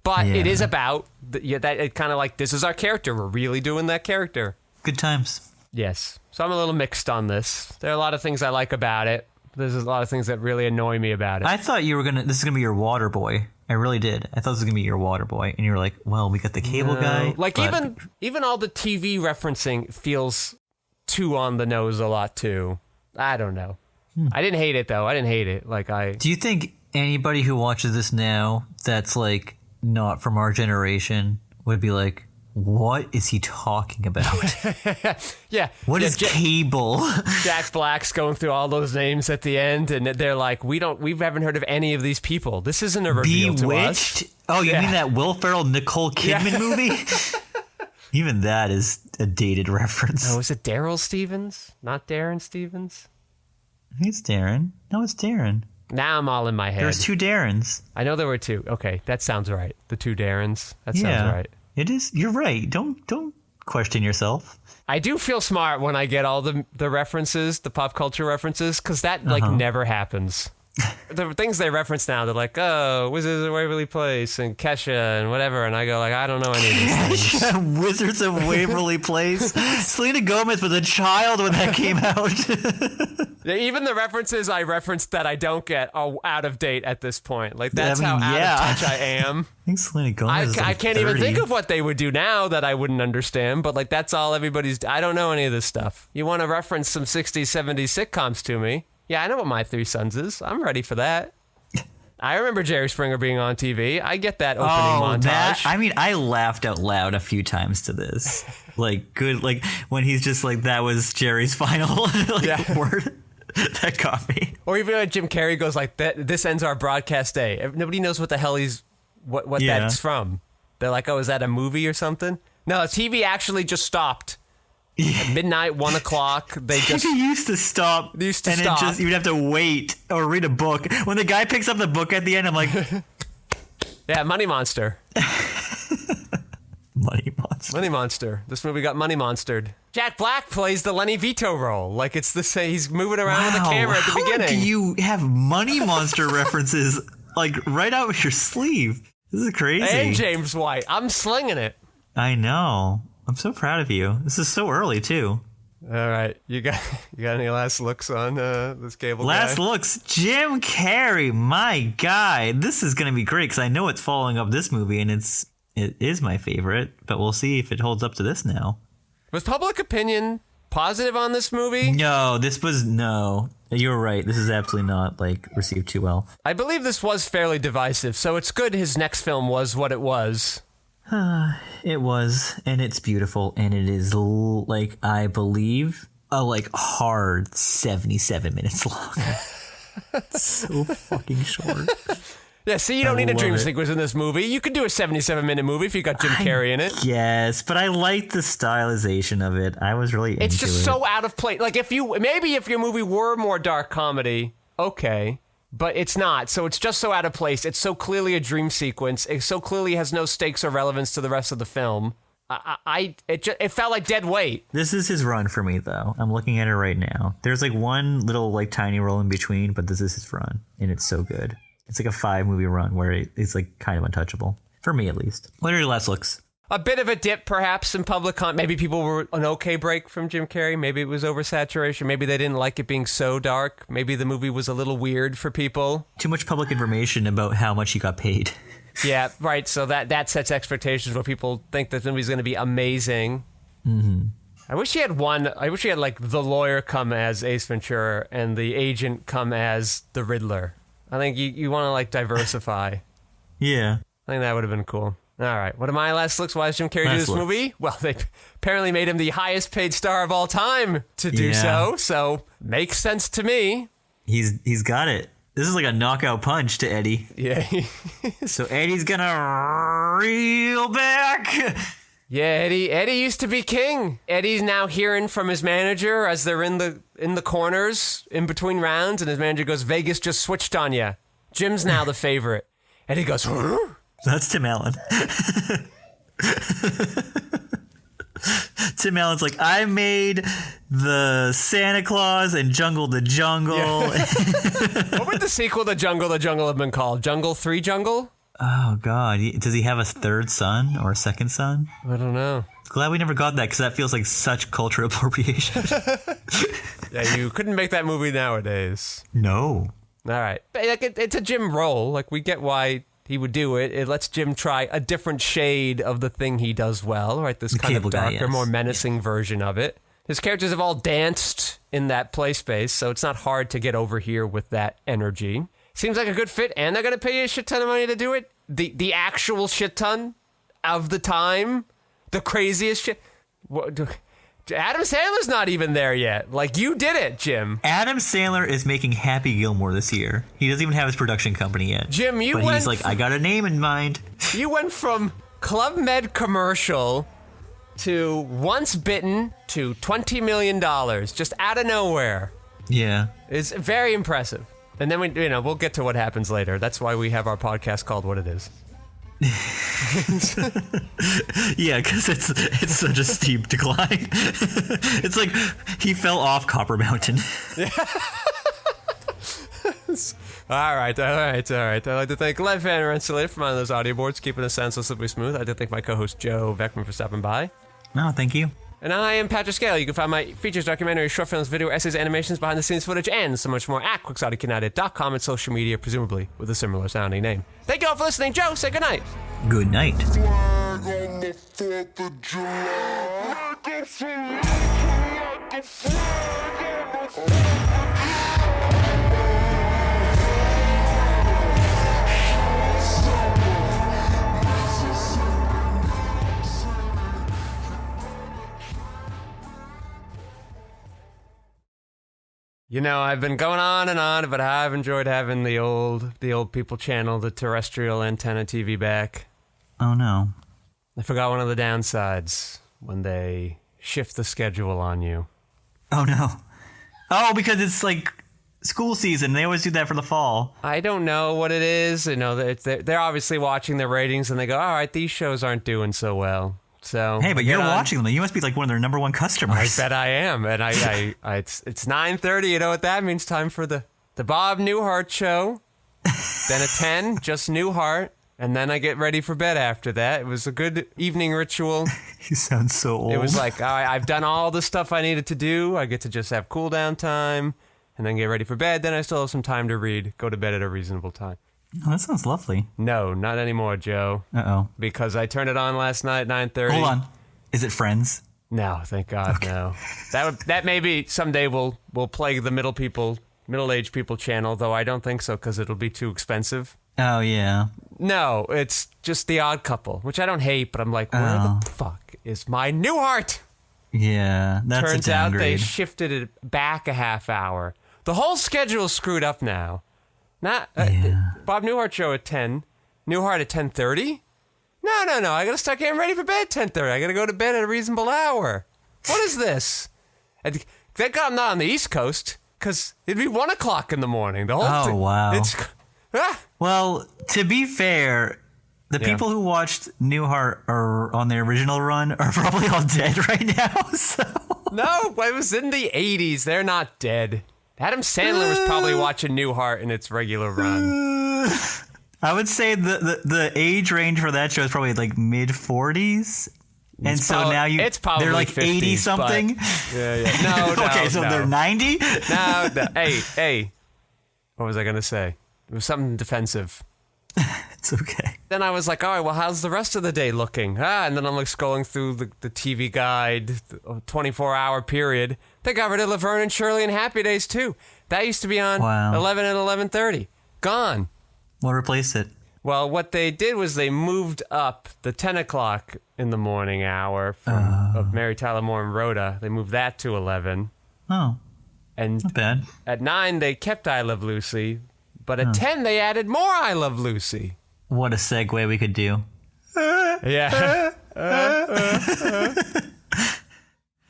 but it is about that. It kind of like, this is our character. We're really doing that character. Good times. Yes. So I'm a little mixed on this. There are a lot of things I like about it. There's a lot of things that really annoy me about it. I thought this is gonna be your water boy. I really did. I thought this was gonna be your water boy, and you were like, well, we got the cable guy. Like, but... even all the TV referencing feels too on the nose a lot too. I don't know. I didn't hate it though. I didn't hate it. Do you think anybody who watches this now that's like not from our generation would be like, what is he talking about? Yeah. What is cable? Jack Black's going through all those names at the end, and they're like, we haven't heard of any of these people. This isn't a reveal to us. Bewitched? Oh, you mean that Will Ferrell Nicole Kidman movie? Even that is a dated reference. Oh, is it Daryl Stevens? Not Darren Stevens? I think it's Darren. No, it's Darren. Now I'm all in my head. There's two Darrens. I know there were two. Okay, that sounds right. The two Darrens. That sounds right. It is. You're right. Don't question yourself. I do feel smart when I get all the references, the pop culture references, because that never happens. The things they reference now, they're like, oh, Wizards of Waverly Place and Kesha and whatever, and I go like, I don't know any of these things. Wizards of Waverly Place. Selena Gomez was a child when that came out. Even the references I referenced that I don't get are out of date at this point. Like, that's how out of touch I am. I think Selena Gomez is like I can't 30. even think of what they would do now that I wouldn't understand, but like, that's all everybody's... I don't know any of this stuff. You want to reference some 60s, 70s sitcoms to me? Yeah, I know what My Three Sons is. I'm ready for that. I remember Jerry Springer being on TV. I get that opening montage. I laughed out loud a few times to this. Like when he's just like, that was Jerry's final word. That got me. Or even when Jim Carrey goes like, this ends our broadcast day. Nobody knows what the hell what that's from. They're like, oh, is that a movie or something? No, TV actually just stopped. At midnight, 1 o'clock, they just... It used to stop. It just, you'd have to wait or read a book. When the guy picks up the book at the end, I'm like... Yeah, Money Monster. Money Monster. Money Monster. This movie got Money Monstered. Jack Black plays the Lenny Vito role. Like, it's the same. He's moving around with the camera at the beginning. How do you have Money Monster references, like, right out with your sleeve? This is crazy. And James White. I'm slinging it. I know. I'm so proud of you. This is so early, too. All right, you got any last looks on this cable guy? Last looks, Jim Carrey, my guy. This is going to be great because I know it's following up this movie, and it is my favorite, but we'll see if it holds up to this now. Was public opinion positive on this movie? No. You're right. This is absolutely not, received too well. I believe this was fairly divisive, so it's good his next film was what it was. It was, and it's beautiful, and it is, I believe, a, hard 77 minutes long. So fucking short. Yeah, see, you don't need a dream sequence in this movie. You could do a 77-minute movie if you got Jim Carrey in it. Yes, but I like the stylization of it. I was really into it. It's just so out of place. Like, if your movie were more dark comedy, okay, but it's not. So it's just so out of place. It's so clearly a dream sequence. It so clearly has no stakes or relevance to the rest of the film. It felt like dead weight. This is his run for me, though. I'm looking at it right now. There's one little tiny role in between, but this is his run, and it's so good. It's like a 5-movie run where it's kind of untouchable. For me, at least. What are your last looks? A bit of a dip, perhaps, in public maybe people were an okay break from Jim Carrey. Maybe it was oversaturation. Maybe they didn't like it being so dark. Maybe the movie was a little weird for people. Too much public information about how much he got paid. Yeah, right. So that sets expectations where people think that the movie's going to be amazing. Mm-hmm. I wish he had the lawyer come as Ace Ventura and the agent come as the Riddler. I think you want to diversify. Yeah. I think that would have been cool. All right. What are my last looks? Why does Jim Carrey do this movie? Well, they apparently made him the highest paid star of all time to do so. So makes sense to me. He's got it. This is like a knockout punch to Eddie. Yeah. So Eddie's gonna reel back. Yeah, Eddie used to be king. Eddie's now hearing from his manager as they're in the corners in between rounds, and his manager goes, "Vegas just switched on you. Jim's now the favorite." Eddie goes, "Huh?" That's Tim Allen. Tim Allen's like, I made the Santa Claus and Jungle the Jungle. Yeah. What would the sequel to Jungle the Jungle have been called? Jungle 3 Jungle? Oh, God. Does he have a third son or a second son? I don't know. Glad we never got that because that feels like such cultural appropriation. Yeah, you couldn't make that movie nowadays. No. All right. It's a Jim role. We get why he would do it. It lets Jim try a different shade of the thing he does well, right? This kind of darker, more menacing version of it. His characters have all danced in that play space, so it's not hard to get over here with that energy. Seems like a good fit, and they're going to pay you a shit ton of money to do it. The actual shit ton of the time. The craziest shit. Adam Sandler's not even there yet. You did it, Jim. Adam Sandler is making Happy Gilmore this year. He doesn't even have his production company yet. Jim, he's like, I got a name in mind. You went from Club Med commercial to Once Bitten to $20 million, just out of nowhere. Yeah. It's very impressive. And then we'll get to what happens later. That's why we have our podcast called What It Is. Yeah, because it's such a steep decline. It's like he fell off Copper Mountain. All right. I'd like to thank Lev Van Rensselaer for those audio boards, keeping the sound so slippery smooth. I'd like to thank my co-host Joe Vekeman for stopping by. No, thank you. And I am Patrick Scale. You can find my features, documentaries, short films, video essays, animations, behind-the-scenes footage, and so much more at QuixoticUnited.com and social media, presumably with a similar sounding name. Thank you all for listening. Joe, say goodnight. Good night. Flag on the 4th of July. Like a flag on the 4th of July. I've been going on and on, but I've enjoyed having the old people channel, the terrestrial antenna TV back. Oh, no. I forgot one of the downsides when they shift the schedule on you. Oh, no. Oh, because it's school season. They always do that for the fall. I don't know what it is. They're obviously watching their ratings and they go, all right, these shows aren't doing so well. So hey, but you're watching them. You must be one of their number one customers. I bet I am. And it's 9:30. You know what that means? Time for the Bob Newhart show. Then at 10, just Newhart. And then I get ready for bed after that. It was a good evening ritual. You sound so old. It was like, all right, I've done all the stuff I needed to do. I get to just have cool down time and then get ready for bed. Then I still have some time to read. Go to bed at a reasonable time. Oh, that sounds lovely. No, not anymore, Joe. Uh-oh. Because I turned it on last night at 9:30. Hold on. Is it Friends? No, thank God, no. That maybe someday we'll play the middle-aged people channel, though I don't think so because it'll be too expensive. Oh, yeah. No, it's just The Odd Couple, which I don't hate, but I'm like, where the fuck is my Newhart? Yeah, that's Turns a out downgrade. they shifted it back a half hour. The whole schedule's screwed up now. Bob Newhart show at 10. Newhart at 10:30? No. I gotta start getting ready for bed at 10:30. I gotta go to bed at a reasonable hour. What is this? And thank God I'm not on the East Coast, because it'd be 1 o'clock in the morning. The whole thing. Wow. Ah. Well, to be fair, the people who watched Newhart on the original run are probably all dead right now. So. No, it was in the 80s. They're not dead. Adam Sandler was probably watching Newhart in its regular run. I would say the age range for that show is probably like mid 40s. And so now it's probably they're like 50s, 80 something. Yeah. No. Okay, so they're 90? No. Hey. What was I going to say? It was something defensive. It's okay. Then I was like, all right, well, how's the rest of the day looking? And then I'm like scrolling through the TV guide, the 24-hour period. They got rid of Laverne and Shirley and Happy Days, too. That used to be on 11 and 11:30. Gone. We'll replace it. Well, what they did was they moved up the 10 o'clock in the morning hour of Mary Tyler Moore and Rhoda. They moved that to 11. Oh, and not bad. At 9, they kept I Love Lucy. But at 10, they added more I Love Lucy. What a segue we could do. Yeah.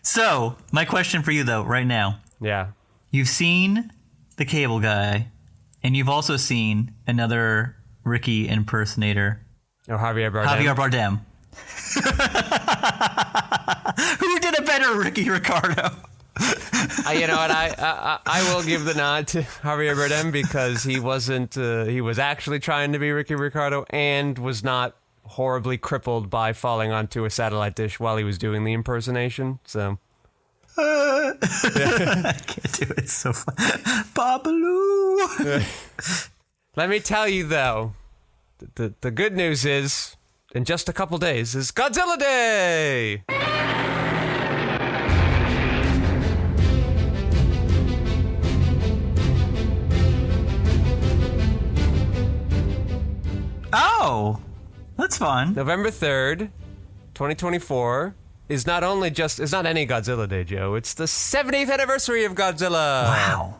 So, my question for you, though, right now. Yeah. You've seen The Cable Guy, and you've also seen another Ricky impersonator. Oh, Javier Bardem. Javier Bardem. Who did a better Ricky Ricardo? You know what? I will give the nod to Javier Bardem because he wasn't. He was actually trying to be Ricky Ricardo and was not horribly crippled by falling onto a satellite dish while he was doing the impersonation. So. I can't do it. It's so fun. Babaloo. Let me tell you though, the good news is, in just a couple days is Godzilla Day. Oh, that's fun. November 3rd, 2024 is not only just, it's not any Godzilla Day, Joe. It's the 70th anniversary of Godzilla. Wow.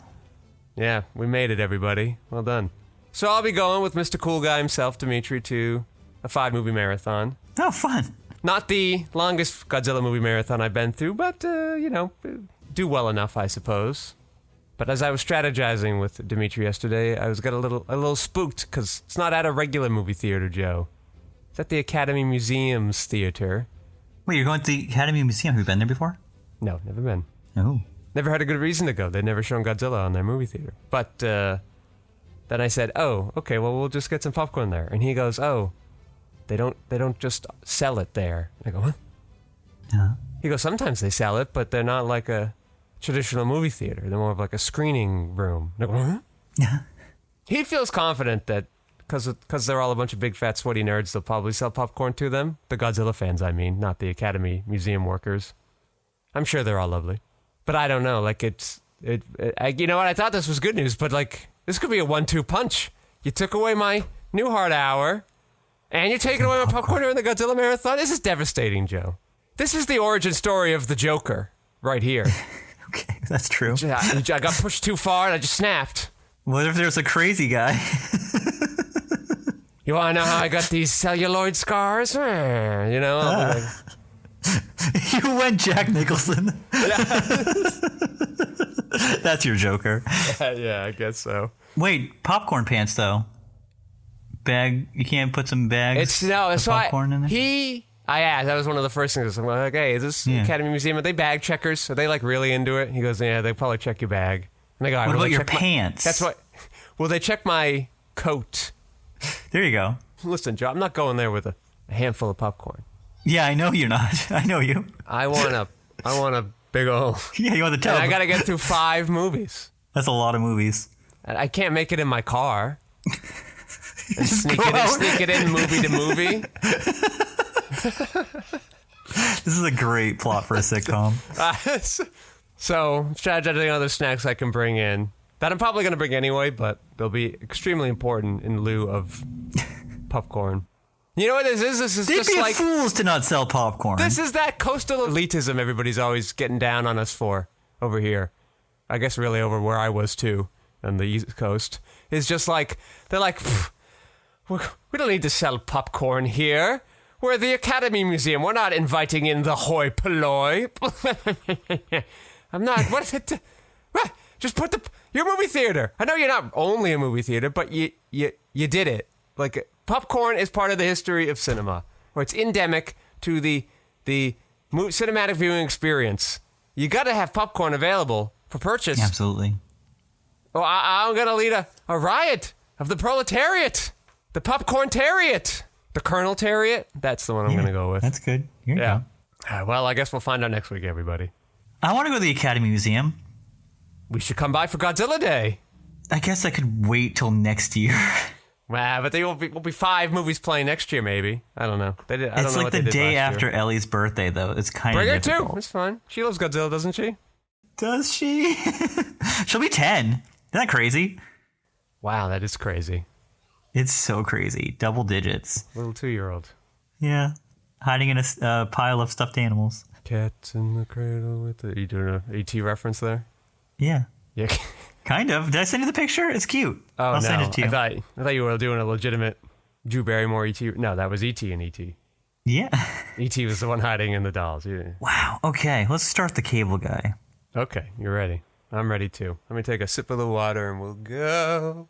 Yeah, we made it, everybody. Well done. So I'll be going with Mr. Cool Guy himself, Dimitri, to a 5-movie marathon. Oh, fun. Not the longest Godzilla movie marathon I've been through, but, do well enough, I suppose. But as I was strategizing with Dimitri yesterday, I got a little spooked because it's not at a regular movie theater, Joe. It's at the Academy Museum's theater. Wait, you're going to the Academy Museum? Have you been there before? No, never been. Oh. Never had a good reason to go. They'd never shown Godzilla on their movie theater. But then I said, oh, okay, well, we'll just get some popcorn there. And he goes, oh, they don't just sell it there. And I go, what? Yeah. He goes, sometimes they sell it, but they're not like a traditional movie theater. They're more of like a screening room. And I go, huh? Yeah. He feels confident that because they're all a bunch of big fat sweaty nerds, they'll probably sell popcorn to them. The Godzilla fans, I mean, not the Academy Museum workers. I'm sure they're all lovely. But I don't know, like you know what, I thought this was good news, but like, this could be a 1-2 punch. You took away my Newhart hour, and you're taking away my popcorn during the Godzilla marathon? This is devastating, Joe. This is the origin story of the Joker, right here. Okay, that's true. I got pushed too far and I just snapped. What if there's a crazy guy? You want to know how I got these celluloid scars? You know? You went Jack Nicholson. That's your Joker. Yeah, I guess so. Wait, popcorn pants, though. Bag, you can't put some bags of popcorn in there? I asked, that was one of the first things. I'm like, hey, is this Academy Museum? Are they bag checkers? Are they like really into it? He goes, yeah, they probably check your bag. And I go, what about your pants? That's what. Well, they check my coat. There you go. Listen, Joe, I'm not going there with a handful of popcorn. Yeah, I know you're not. I know you. I want a big old. Yeah, you want the tub. And I got to get through 5 movies. That's a lot of movies. And I can't make it in my car. And sneak it in movie to movie. This is a great plot for a sitcom. So, strategizing other snacks I can bring in that I'm probably going to bring anyway, but they'll be extremely important in lieu of popcorn. You know what this is? This is They'd just be like fools to not sell popcorn. this is that coastal elitism everybody's always getting down on us for over here. I guess really over where I was too, on the East Coast. It's just like they're like, we don't need to sell popcorn here. We're the Academy Museum. We're not inviting in the hoi polloi. I'm not. What is it? Just put your movie theater. I know you're not only a movie theater, but you did it. Like popcorn is part of the history of cinema, or it's endemic to the cinematic viewing experience. You got to have popcorn available for purchase. Absolutely. Oh, I'm gonna lead a riot of the proletariat, the popcorn-tariat, the Colonel-tariat. That's the one I'm gonna go with. That's good. Here you go. Well, I guess we'll find out next week, everybody. I want to go to the Academy Museum. We should come by for Godzilla Day. I guess I could wait till next year. Well, but there will be 5 movies playing next year, maybe. I don't know. I don't know It's like what the they did day last after year. Ellie's birthday, though. It's kind of Bring her difficult. too. It's fine. She loves Godzilla, doesn't she? Does she? She'll be 10. Isn't that crazy? Wow, that is crazy. It's so crazy. Double digits. Little 2-year-old. Yeah. Hiding in a pile of stuffed animals. Cats in the cradle with the... Are you doing a E.T. reference there? Yeah. Yeah. Kind of. Did I send you the picture? It's cute. Oh, I'll no. send it to you. I thought you were doing a legitimate Drew Barrymore E.T. No, that was E.T. and E.T. Yeah. E.T. was the one hiding in the dolls. Yeah. Wow. Okay. Let's start the cable guy. Okay, you're ready. I'm ready too. Let me take a sip of the water and we'll go.